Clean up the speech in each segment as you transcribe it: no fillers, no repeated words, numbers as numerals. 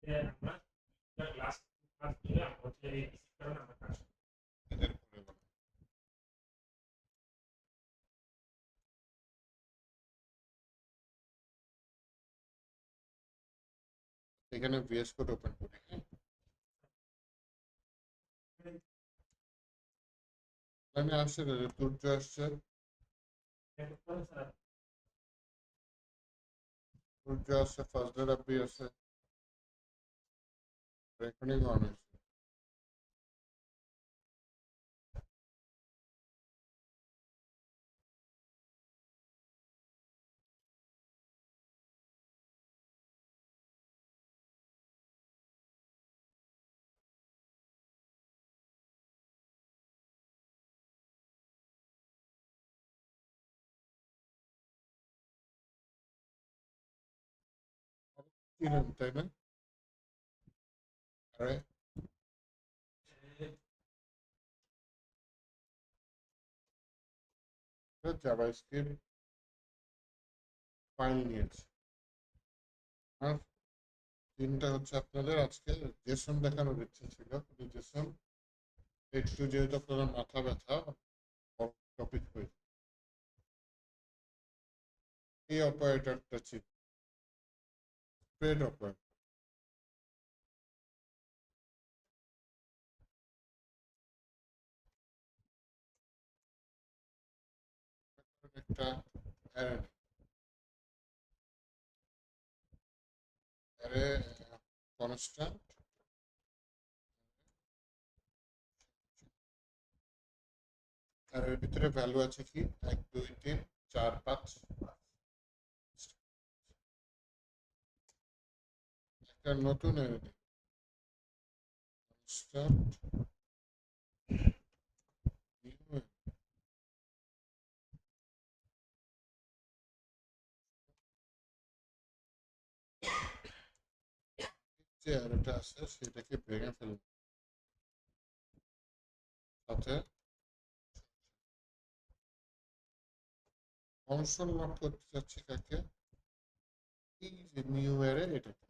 এদের পরে বলো। এখানে ভিএস কোড ওপেন করি, হ্যাঁ? আমি আসছে সূর্য আসছে, সূর্য আসছে, ফজলের রাব্বি আছে, রেকর্ডিং অন হয়েছে। চিনেন তাই না? আরে জাভাস্ক্রিপ্ট ফাইল নিয়েছে। আর তিনটা হচ্ছে আপনাদের আজকে জেসন দেখানোর ইচ্ছা ছিল, কিন্তু জেসন একটু যেহেতু আপনাদের মাথা ব্যথা টপিক হয়েছে, এই অপারেটরটা ছিল স্প্রেড অপারেটর। একটা অ্যারে, অ্যারে কনস্ট্যান্ট, আর এর ভিতরে ভ্যালু আছে কি 1 2 3 4 5। একটা নতুন অ্যারে কনস্ট্যান্ট যে অ্যারেটা আছে সেটাকে ভেঙে ফেলবে, সাথে ফাংশন লক করতে চাচ্ছি কাকে, এই যে নিউ অ্যারে এটাকে।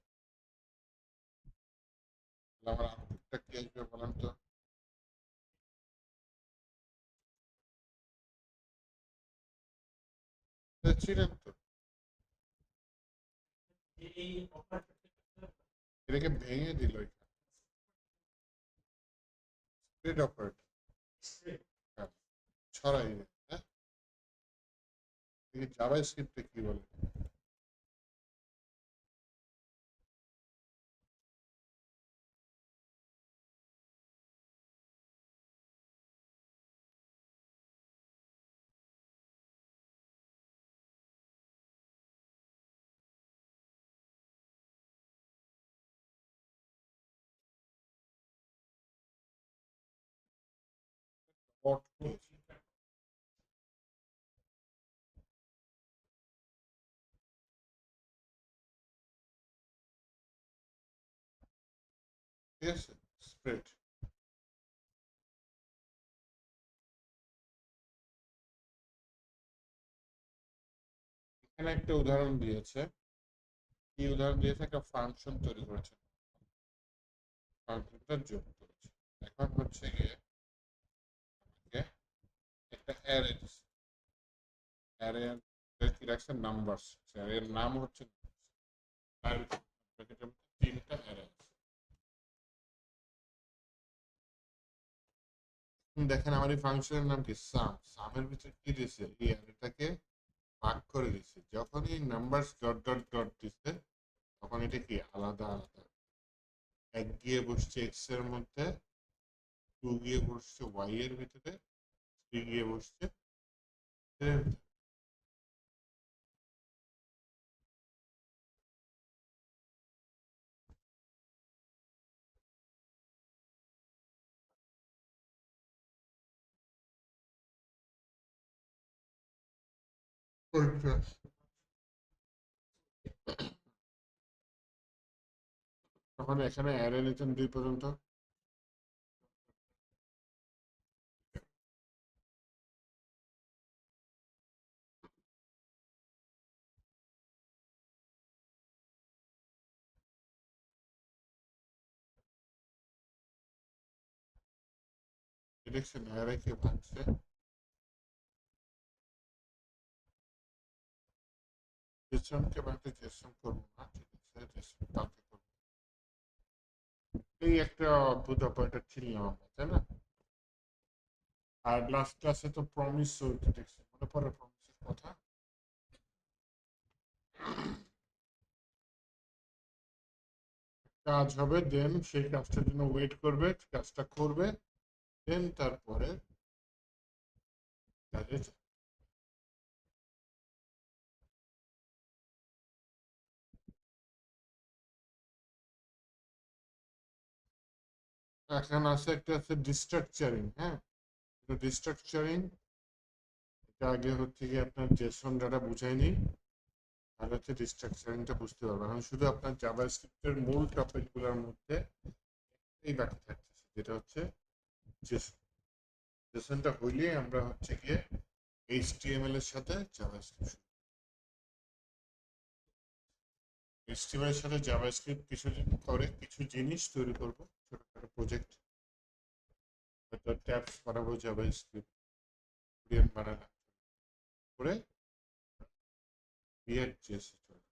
আমার আউটপুটটা কি আসবে বলেন তো? ছিলেন তো, এটাকে ভেঙে দিল এখানে, স্প্রেড অপারেটর ছড়াই দেয়, হ্যাঁ? জাভা স্ক্রিপ্টে কি বলে? What code? ঠিক আছে, স্প্রেড। এখানে একটা উদাহরণ দিয়েছে, কি উদাহরণ দিয়েছে, একটা ফাংশন তৈরি করেছে, ফাংশনটা যোগ করেছে। এখন হচ্ছে গিয়ে আমাকে একটা অ্যারে দিচ্ছে, অ্যারে কি রাখছে, নাম্বার, অ্যারের নাম হচ্ছে, তার ব্র্যাকেটের মধ্যে তিনটা অ্যারে আছে। দেখেন আমার এই ফাংশনের নাম কি, সাম। সামের ভিতরে কি দিয়েছে, এই অ্যারেটাকে ভাগ করে দিচ্ছে। যখন এই নাম্বার ডট ডট ডট দিচ্ছে তখন এটা কি আলাদা আলাদা, এক গিয়ে বসছে এক্স এর মধ্যে, টু গিয়ে বসছে ওয়াই এর ভিতরে, থ্রি গিয়ে বসছে এর ভিতরে। তখন এখানে অ্যারে নিতেন 2 পর্যন্ত, দেখছেন অ্যারে কে ভাঙছে। জেসনকে ভাঙতে জেসন করবো না, ঠিক আছে, জেসন কালকে করবো। এই একটা অদ্ভুত অপারেটর ছিলাম আমরা, তাই না? আর লাস্ট ক্লাসে তো প্রমিস চলতে দেখছি, মনে পড়ে প্রমিসের কথা? কাজ হবে, দেন সেই কাজটার জন্য ওয়েট করবে, কাজটা করবে, দেন তারপরে কাজে যাবে। এখন আছে একটা আছে ডিস্ট্রাকচারিং, হ্যাঁ। ডিস্ট্রাকচারিং এটা আগে হচ্ছে কি আপনার জেসন ডাটা বুঝাইনি, আর হচ্ছে ডিস্ট্রাকচারিংটা বুঝতে পারবেন। আমি শুধু আপনার জাভাস্ক্রিপ্টের মূল টপিকগুলোর মধ্যে এই বাকি থাকতেছে, যেটা হচ্ছে জেসন। জেসনটা হইলে আমরা হচ্ছে গিয়ে এইচটিএমএল এর সাথে জাভাস্ক্রিপ্ট, এইচটিএমএল এর সাথে জাভাস্ক্রিপ্ট কিছু করে কিছু জিনিস তৈরি করব, ছোটখাটো প্রজেক্ট, হয়তো ট্যাবস বানাবো জাভাস্ক্রিপ্ট, কোরিয়ান বানানো করে রিয়েক্ট জেএসএ চলবে।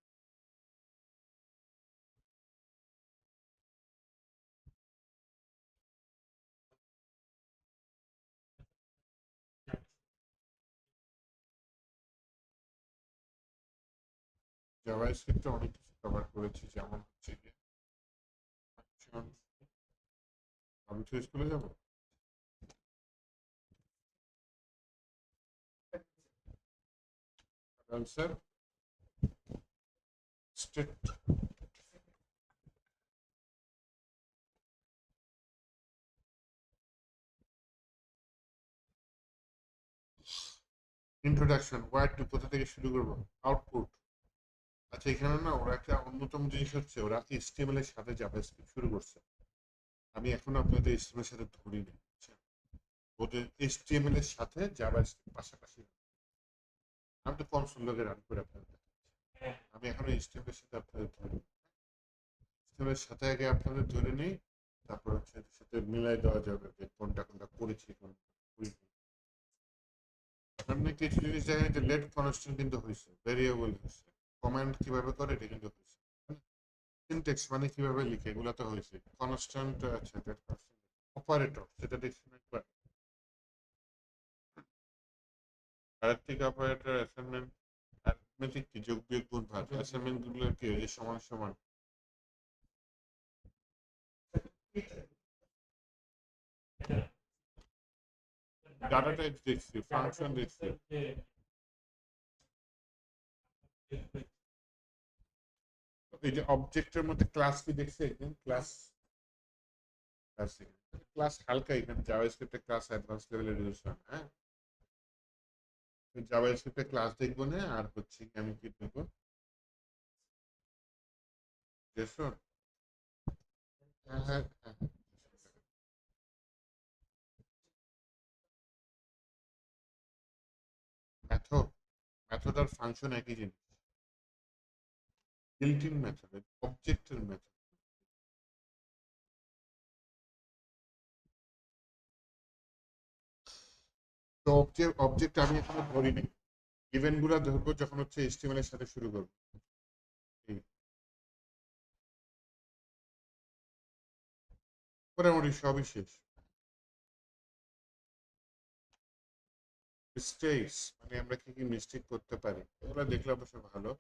জাভাস্ক্রিপ্টে অনেক কিছু কভার করেছি, যেমন হচ্ছে গিয়ে ফাংশন। আমি তো স্কুলে যাবো, answer state. Introduction, word two, কোথা থেকে শুরু করবো? আউটপুট। আচ্ছা, এখানে না ওরা একটা অন্যতম জিনিস হচ্ছে ওরা এইচটিএমএল এর সাথে জাভাস্ক্রিপ্ট শুরু করছে। আমি এখনো আপনাদের এইচটিএমএল এর সাথে ধরিনি, বুঝছেন? ওদের এইচটিএমএল এর সাথে জাভাস্ক্রিপ্ট পাশাপাশি। আমি তো কনসোল লগে রান করে আপনাদের দেখাচ্ছি। আমি এখনো এইচটিএমএল এর সাথে আপনাদের ধরি, এইচটিএমএল এর সাথে আগে আপনাদের ধরে নিই, তারপর হচ্ছে এর সাথে মিলাই দেওয়া যাবে যে কোনটা কোনটা করেছি কোনটা করিনি। আপনি কিছু জিনিস দেখেন যে লেট কনস্ট্যান্ট কিন্তু হয়েছে, ভেরিয়েবল হয়েছে, কমান্ড কিভাবে করে এটা কিন্তু হয়েছে, সিনট্যাক্স মানে কিভাবে লিখে এগুলো তো হয়েছে, কনস্ট্যান্ট আছে, লেট কনস্ট্যান্ট অপারেটর সেটা দেখছেন একবার। আরেকটি অপারেটর অ্যাসাইনমেন্ট, অ্যারিথমেটিক কি, যোগ বিয়োগ গুণ ভাগ, অ্যাসাইনমেন্ট গুলো কি এই সমান সমান, ডাটা টাইপ দেখছি, ফাংশন দেখছি। এই যে অবজেক্টের মধ্যে ক্লাস কি দেখছি একদিন, ক্লাস, ক্লাস ক্লাস হালকা, এখানে জাভাস্ক্রিপ্টে ক্লাস অ্যাডভান্স লেভেলের ইউজ হয়, হ্যাঁ। জাভাস্ক্রিপ্টে ক্লাস দেখবো না, আর হচ্ছে কি আমি কি দেখবো, জেসন, হ্যাঁ হ্যাঁ হ্যাঁ, মেথড, মেথড আর ফাংশন একই জিনিস, বিল্ট ইন মেথড, অবজেক্টের মেথড। তো অবজেক্ট, অবজেক্ট আমি এখানে ধরিনি, ইভেন্ট গুলা ধরবো যখন হচ্ছে এইচটিএমএল এর সাথে শুরু করবো। মোটামুটি সবই শেষ। মিস্টেকস মানে আমরা কি কি মিস্টেক করতে পারি এগুলো দেখলে অবশ্য ভালো।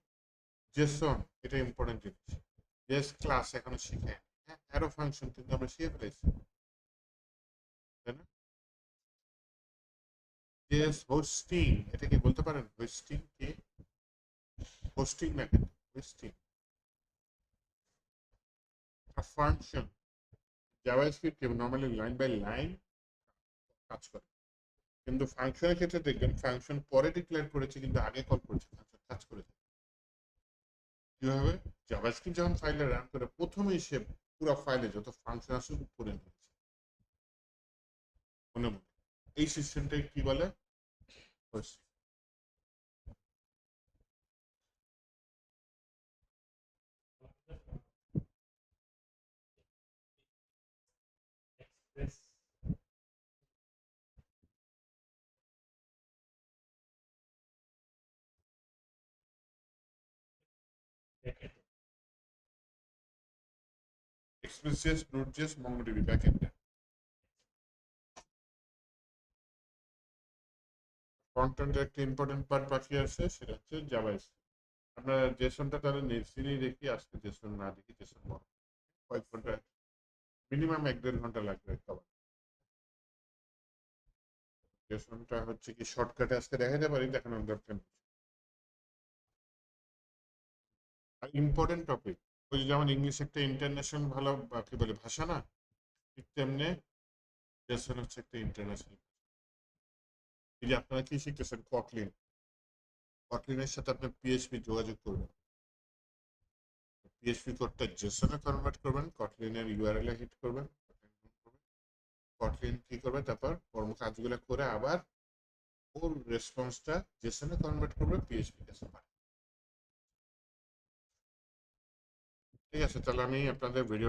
জেসন, এটা ইম্পর্টেন্ট জিনিস। জেস ক্লাস এখনো শিখে, হ্যাঁ, অ্যারো ফাংশন কিন্তু আমরা শিখে ফেলেছি, তাই না? জেস হোস্টিং, এটা কি বলতে পারেন হোস্টিং কি? হোস্টিং না কিন্তু hosting, function. JavaScript normally line by line কাজ করে, কিন্তু ফাংশনের ক্ষেত্রে দেখবেন ফাংশন পরে ডিক্লেয়ার করেছে কিন্তু আগে কল করেছে, ফাংশন কাজ করেছে কিভাবে? জাভাস্ক্রিপ্ট যখন ফাইলে রান করে প্রথমেই সে পুরো ফাইলে যত ফাংশন আছে উপরে নিয়েছে, মনে মনে। এই সিস্টেমটাই কি বলে? এক্সপ্রেসিয়াস, নোড.js, MongoDB ব্যাকএন্ডে। ফ্রন্ট-এন্ডের একটা ইম্পর্টেন্ট পার্ট বাকি আছে, সেটা হচ্ছে জাভাস্ক্রিপ্ট। আমরা জেসনটা তাহলে নেক্সটদিনই দেখি, আজকে জেসন না দেখি। জেসন কয়েক ঘন্টা, মিনিমাম 1-1.5 ঘন্টা লাগবে কভার। জেসনটা হচ্ছে কি শর্টকাটে আজকে দেখাতে পারি, দেখানোর দরকার নেই। আর ইম্পর্টেন্ট টপিক, ওই যেমন ইংলিশ একটা ইন্টারন্যাশনাল ভালো কি বলে ভাষা না, ঠিক তেমনি জেসন হচ্ছে একটা ইন্টারন্যাশনাল। এই যে আপনারা কি শিখতেছেন, কটলিন, কটলিনের সাথে আপনি পিএইচপি যোগাযোগ করবেন। পিএইচপি কোডটা জেসনে কনভার্ট করবেন, কটলিনের ইউআরএল এ হিট করবেন। কটলিন কি করবে, তারপর কর্ম কাজগুলো করে আবার ওর রেসপন্সটা জেসনে কনভার্ট করবে পিএইচপি কাছে। ঠিক আছে, তাহলে আমি আপনাদের ভিডিও